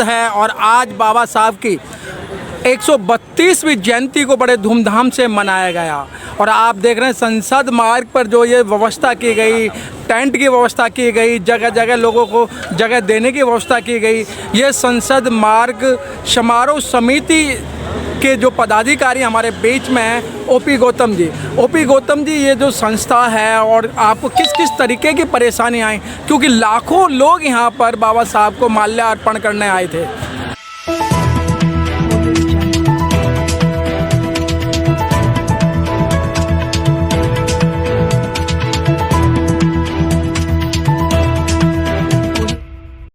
है और आज बाबा साहब की 132वीं जयंती को बड़े धूमधाम से मनाया गया। और आप देख रहे हैं संसद मार्ग पर जो ये व्यवस्था की गई, टेंट की व्यवस्था की गई, जगह जगह लोगों को जगह देने की व्यवस्था की गई। ये संसद मार्ग समारोह समिति के जो पदाधिकारी हमारे बीच में हैं, ओपी गौतम जी, ये जो संस्था है और आपको किस किस तरीके की परेशानी आई, क्योंकि लाखों लोग यहाँ पर बाबा साहब को माल्यार्पण करने आए थे।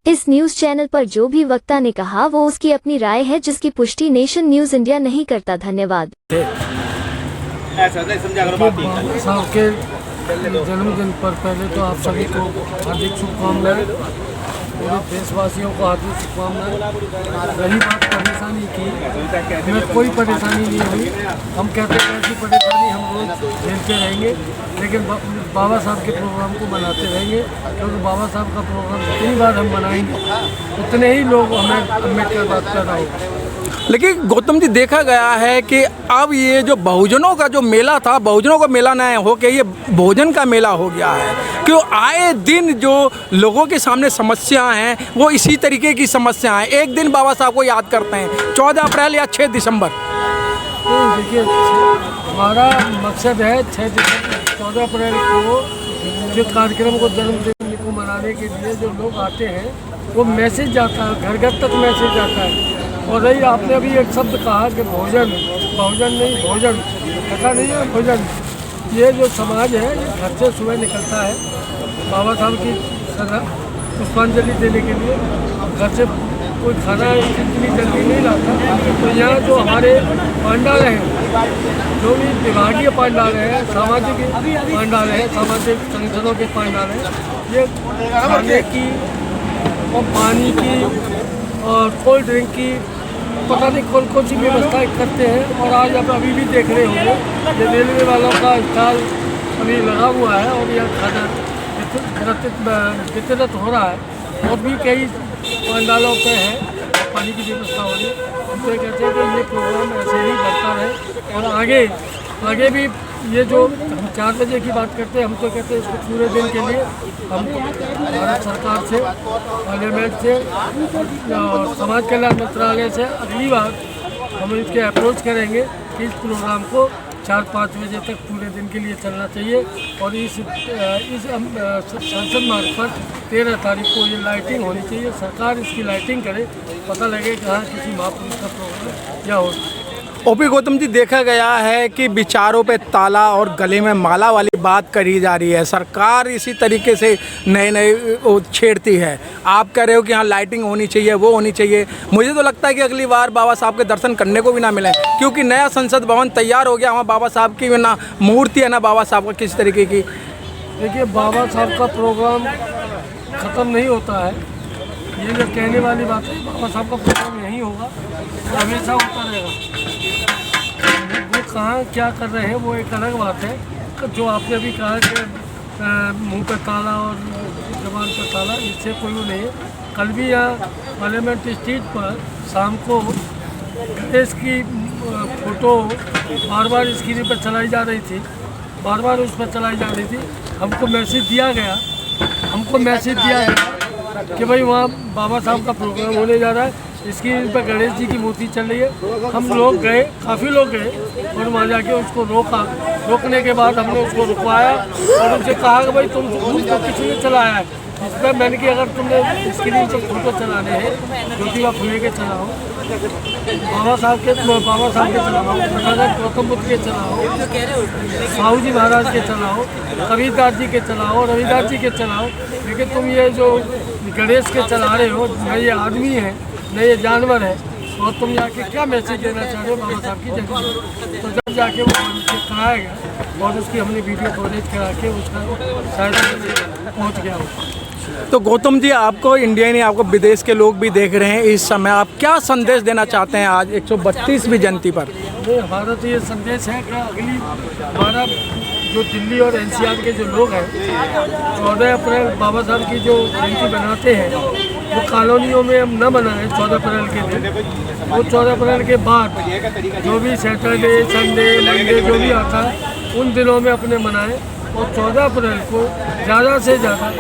इस न्यूज चैनल पर जो भी वक्ता ने कहा वो उसकी अपनी राय है, जिसकी पुष्टि नेशन न्यूज इंडिया नहीं करता। धन्यवाद। साहब के जन्मदिन पर पहले तो आप सभी को हार्दिक शुभकामनाएं, पूरे देशवासियों को हार्दिक शुभकामनाएं। रही बात परेशानी की, हमें कोई परेशानी नहीं हुई। हम कहते हैं ऐसी परेशानी हम रोज झेलते रहेंगे, लेकिन बाबा साहब के प्रोग्राम को बनाते रहेंगे, क्योंकि बाबा साहब का प्रोग्राम जितनी बार हम बनाएंगे उतने ही लोग हमें अम्बेडकर बात कर रहे हैं। लेकिन गौतम जी, देखा गया है कि अब ये जो बहुजनों का जो मेला था, बहुजनों का मेला न हो के ये भोजन का मेला हो गया है। क्यों आए दिन जो लोगों के सामने समस्याएं हैं वो इसी तरीके की समस्याएं हैं। एक दिन बाबा साहब को याद करते हैं 14 अप्रैल या 6 दिसंबर। देखिए, हमारा मकसद है 14 अप्रैल को जो कार्यक्रम को जन्मदिन को मनाने के लिए जो लोग आते हैं वो मैसेज जाता है, घर घर तक मैसेज जाता है। और रही आपने अभी एक शब्द कहा कि भोजन, बहुजन नहीं भोजन, ऐसा नहीं है भोजन। ये जो समाज है ये घर से सुबह निकलता है बाबा साहब की पुष्पांजलि देने के लिए। घर से कोई खाना इतनी जल्दी नहीं लाता। तो यहाँ जो हमारे पांडाल हैं, जो भी विभागीय पांडाल हैं, सामाजिक पांडाल हैं, सामाजिक संगठनों के पांडाल हैं, ये खाने की और पानी की और कोल्ड ड्रिंक की पता नहीं कौन सी व्यवस्थाएं करते हैं। और आज आप अभी भी देख रहे होंगे कि रेलवे वालों का स्टॉल अभी लगा हुआ है और यह खाना वितरित हो रहा है। और भी कई पंडालों पे है पानी की व्यवस्था हो रही है। हम तो कहते हैं कि ये प्रोग्राम ऐसे ही बढ़ता रहे और आगे भी ये जो हम 4 बजे की बात करते हैं, हम तो कहते हैं इसको पूरे दिन के लिए हम भारत सरकार से, पार्लियामेंट से और समाज कल्याण मंत्रालय से अगली बार हम इसके अप्रोच करेंगे कि इस प्रोग्राम को 4-5 बजे तक पूरे दिन के लिए चलना चाहिए। और इस संसद मार्ग पर 13 तारीख को ये लाइटिंग होनी चाहिए। सरकार इसकी लाइटिंग करे, पता लगे कि हाँ किसी महापुरुष का प्रोग्राम क्या हो। ओपी गौतम जी, देखा गया है कि विचारों पे ताला और गले में माला वाली बात करी जा रही है। सरकार इसी तरीके से नए छेड़ती है। आप कह रहे हो कि हाँ लाइटिंग होनी चाहिए, वो होनी चाहिए। मुझे तो लगता है कि अगली बार बाबा साहब के दर्शन करने को भी ना मिले, क्योंकि नया संसद भवन तैयार हो गया, वहाँ बाबा साहब की ना मूर्ति है ना बाबा साहब का किस तरीके की। देखिए, बाबा साहब का प्रोग्राम ख़त्म नहीं होता है। ये जो कहने वाली बात है, बाबा साहब का प्रोग्राम यहीं होगा, हमेशा होता रहेगा। वो कहाँ क्या कर रहे हैं वो एक अलग बात है। जो आपने अभी कहा कि मुंह पर ताला और जबान पर ताला, इससे कोई वो नहीं है। कल भी यहाँ पार्लियामेंट स्ट्रीट पर शाम को गणेश की फ़ोटो बार बार स्क्रीन पर चलाई जा रही थी, बार बार उस पर चलाई जा रही थी। हमको मैसेज दिया गया कि भाई वहाँ बाबा साहब का प्रोग्राम होने जा रहा है, स्क्रीन पर गणेश जी की मूर्ति चल रही है। हम लोग गए, काफ़ी लोग गए और वहाँ जाके उसको रोकने के बाद हमने उसको रुकवाया और उनसे कहा कि भाई तुमको किसी ने चलाया है। इस पर मैंने कि अगर तुमने स्क्रीन पर फोटो चलाने हैं ज्योतिबा फुले के चलाओ, बाबा साहब के चलाओ, तथागत गौतम बुद्ध के चलाओ, साहू जी महाराज के चलाओ, कबीरदास जी के चलाओ, रविदास जी के चलाओ, लेकिन तुम ये जो गणेश के चला रहे हो, न ये आदमी है न ये जानवर है, और तुम जाके क्या मैसेज देना चाह रहे हो बाबा साहब की जगह। तो जब जाके वो हमसे कराया गया और उसकी हमने वीडियो कवरेज करा के उसका शायद पहुँच गया। तो गौतम जी, आपको इंडिया नहीं, आपको विदेश के लोग भी देख रहे हैं इस समय, आप क्या संदेश देना चाहते हैं आज 132वीं जयंती पर? हमारा तो ये संदेश है कि अगली हमारा जो दिल्ली और एनसीआर के जो लोग हैं 14 अप्रैल बाबा साहब की जो जयंती बनाते हैं वो कॉलोनियों में हम न मनाएं 14 अप्रैल के दिन, वो 14 अप्रैल के बाद जो भी सैटरडे संडे मंडे जो भी आता है उन दिनों में अपने मनाएं। और 14 अप्रैल को ज़्यादा से ज़्यादा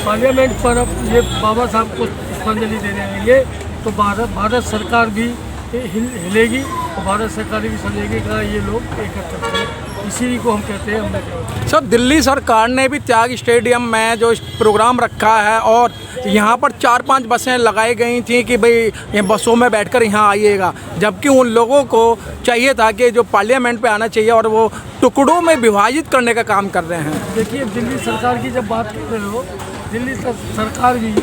पार्लियामेंट पर अब ये बाबा साहब को पुष्पांजलि देने आएंगे तो भारत सरकार भी हिलेगी और भारत सरकार भी समझेगी कि ये लोग एकत्र हैं। इसी को हम कहते हैं हमने। सर, दिल्ली सरकार ने भी त्याग स्टेडियम में जो प्रोग्राम रखा है और यहाँ पर 4-5 बसें लगाई गई थी कि भाई ये बसों में बैठकर यहाँ आइएगा, जबकि उन लोगों को चाहिए था कि जो पार्लियामेंट पे आना चाहिए और वो टुकड़ों में विभाजित करने का काम कर रहे हैं। देखिए, दिल्ली सरकार की जब बात कर रहे हो, दिल्ली सरकार भी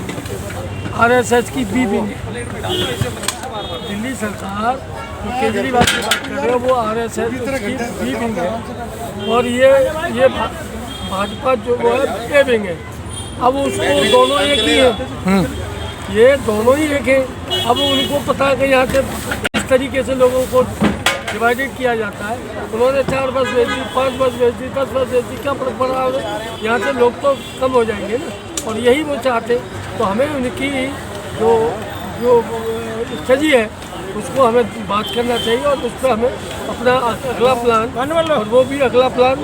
आरएसएस की बी विंग है। दिल्ली सरकार जो केजरीवाल की बात कर रहे हो वो आरएसएस की बी विंग है और ये भाजपा जो वो है ए विंग है। अब उसको दोनों एक ही है, ये दोनों ही एक है। अब उनको पता है कि यहाँ से इस तरीके से लोगों को डिवाइडेड किया जाता है। उन्होंने 4 बस भेज दी, 5 बस भेज दी, 10 बस भेज दी, क्या फर्क पड़ा? यहाँ से लोग तो कम हो जाएंगे ना, और यही वो चाहते। तो हमें उनकी जो स्ट्रेटजी है उसको हमें बात करना चाहिए और उस पर हमें अपना अगला प्लान, और वो भी अगला प्लान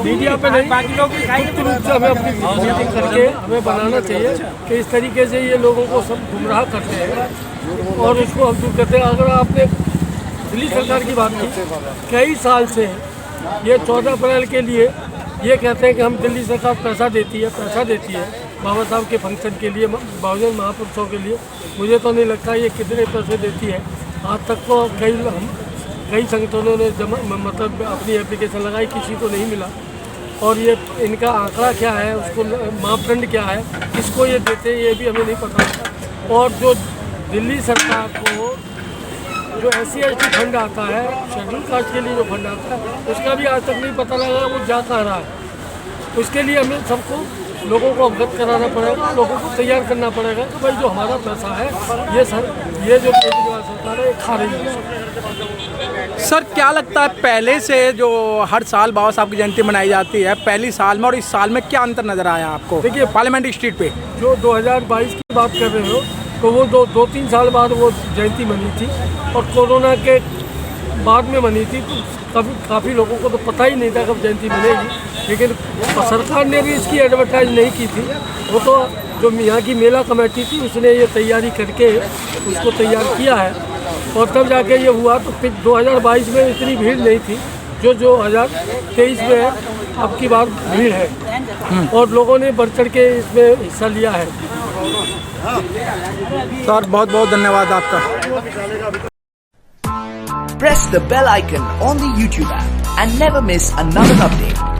मीडिया पे नहीं मुक्त रूप से हमें अपनी मीटिंग करके हमें बनाना चाहिए कि इस तरीके से ये लोगों को सब गुमराह करते हैं और उसको हम दूर करते हैं। अगर आपने दिल्ली सरकार की बात की, कई साल से ये 14 अप्रैल के लिए ये कहते हैं कि हम दिल्ली सरकार पैसा देती है बाबा साहब के फंक्शन के लिए, बहुजन महापुरुषों के लिए। मुझे तो नहीं लगता ये कितने पैसे देती है। आज तक तो कई संगठनों ने मतलब अपनी एप्लीकेशन लगाई, किसी को नहीं मिला। और ये इनका आंकड़ा क्या है, उसको मापदंड क्या है, किसको ये देते हैं, ये भी हमें नहीं पता। और जो दिल्ली सरकार को जो SC/ST फंड आता है, शेड्यूल कास्ट के लिए जो फंड आता है, उसका भी आज तक नहीं पता लगा वो जा कहाँ रहा है। उसके लिए हमें सबको लोगों को अवगत कराना पड़ेगा, लोगों को तैयार करना पड़ेगा कि भाई जो हमारा पैसा है ये जो केजरीवाल सरकार है खा रही है। सर, क्या लगता है पहले से जो हर साल बाबा साहब की जयंती मनाई जाती है, पहली साल में और इस साल में क्या अंतर नज़र आया आपको? देखिए, पार्लियामेंट स्ट्रीट पे जो 2022 की बात कर रहे हो तो वो 2-3 साल बाद वो जयंती मनी थी और कोरोना के बाद में मनी थी, तो काफ़ी लोगों को तो पता ही नहीं था कब जयंती मनेगी। लेकिन सरकार ने भी इसकी एडवर्टाइज नहीं की थी, वो तो जो यहाँ की मेला कमेटी थी उसने ये तैयारी करके उसको तैयार किया है और तब जाके ये हुआ। तो फिर 2022 में इतनी भीड़ नहीं थी जो 2023 में अब की बार भीड़ है और लोगों ने बढ़ चढ़ के इसमें हिस्सा लिया है। सर, बहुत बहुत धन्यवाद आपका। Press the bell icon on the YouTube app and never miss another update.